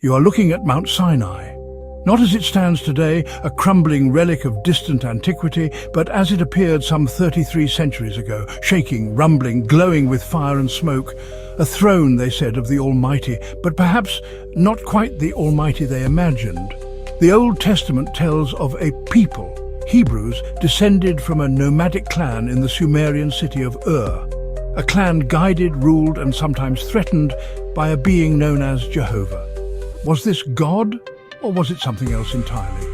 You are looking at Mount Sinai, not as it stands today, a crumbling relic of distant antiquity, but as it appeared some 33 centuries ago, shaking, rumbling, glowing with fire and smoke. A throne, they said, of the Almighty, but perhaps not quite the Almighty they imagined. The Old Testament tells of a people, Hebrews, descended from a nomadic clan in the Sumerian city of Ur, a clan guided, ruled, and sometimes threatened by a being known as Jehovah. Was this God, or was it something else entirely?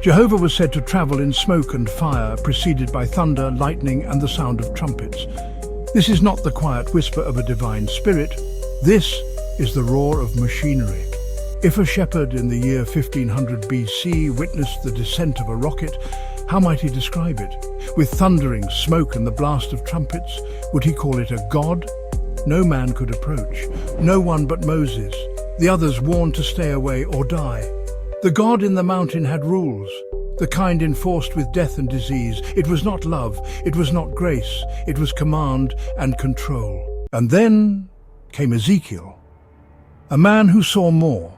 Jehovah was said to travel in smoke and fire, preceded by thunder, lightning, and the sound of trumpets. This is not the quiet whisper of a divine spirit. This is the roar of machinery. If a shepherd in the year 1500 BC witnessed the descent of a rocket, how might he describe it? With thundering smoke and the blast of trumpets, would he call it a god? No man could approach, no one but Moses. The others warned to stay away or die. The God in the mountain had rules, the kind enforced with death and disease. It was not love, it was not grace, it was command and control. And then came Ezekiel, a man who saw more,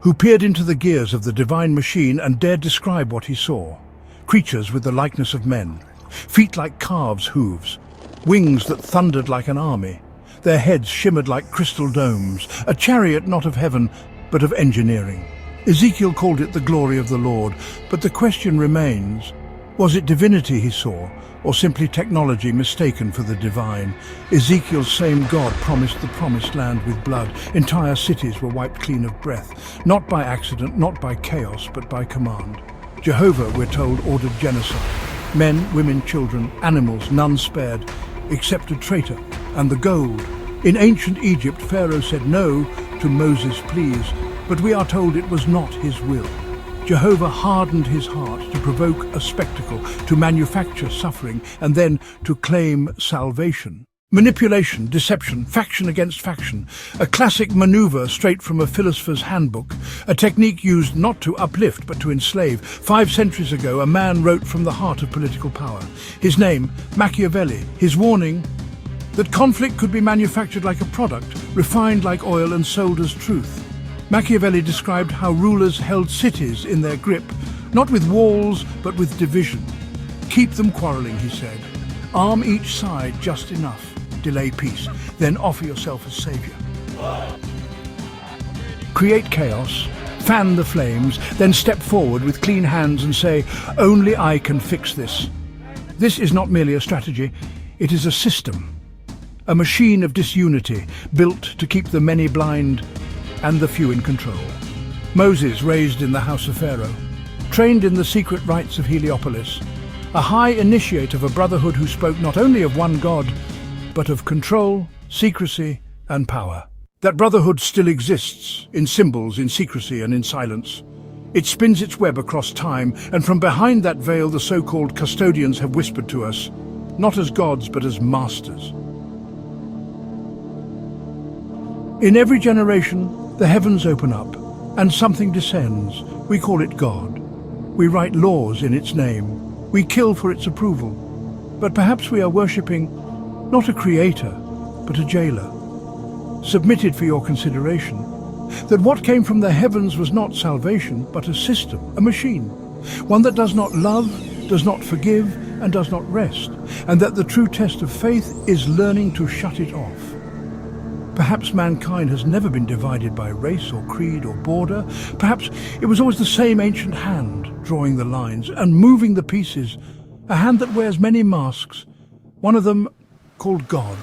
who peered into the gears of the divine machine and dared describe what he saw. Creatures with the likeness of men, feet like calves' hooves, wings that thundered like an army. Their heads shimmered like crystal domes, a chariot not of heaven, but of engineering. Ezekiel called it the glory of the Lord, but the question remains, was it divinity he saw, or simply technology mistaken for the divine? Ezekiel's same God promised the promised land with blood. Entire cities were wiped clean of breath, not by accident, not by chaos, but by command. Jehovah, we're told, ordered genocide. Men, women, children, animals, none spared, except a traitor and the gold. In ancient Egypt, Pharaoh said no to Moses' pleas, but we are told it was not his will. Jehovah hardened his heart to provoke a spectacle, to manufacture suffering, and then to claim salvation. Manipulation, deception, faction against faction, a classic maneuver straight from a philosopher's handbook, a technique used not to uplift but to enslave. 5 centuries ago, a man wrote from the heart of political power. His name, Machiavelli. His warning, that conflict could be manufactured like a product, refined like oil and sold as truth. Machiavelli described how rulers held cities in their grip, not with walls, but with division. Keep them quarreling, he said. Arm each side just enough. Delay peace, then offer yourself as savior. Create chaos, fan the flames, then step forward with clean hands and say, only I can fix this. This is not merely a strategy, it is a system. A machine of disunity, built to keep the many blind and the few in control. Moses, raised in the house of Pharaoh, trained in the secret rites of Heliopolis, a high initiate of a brotherhood who spoke not only of one God, but of control, secrecy, and power. That brotherhood still exists, in symbols, in secrecy, and in silence. It spins its web across time, and from behind that veil the so-called custodians have whispered to us, not as gods, but as masters. In every generation, the heavens open up, and something descends. We call it God. We write laws in its name. We kill for its approval. But perhaps we are worshipping not a creator, but a jailer. Submitted for your consideration, that what came from the heavens was not salvation, but a system, a machine, one that does not love, does not forgive, and does not rest, and that the true test of faith is learning to shut it off. Perhaps mankind has never been divided by race or creed or border. Perhaps it was always the same ancient hand drawing the lines and moving the pieces, a hand that wears many masks, one of them called God.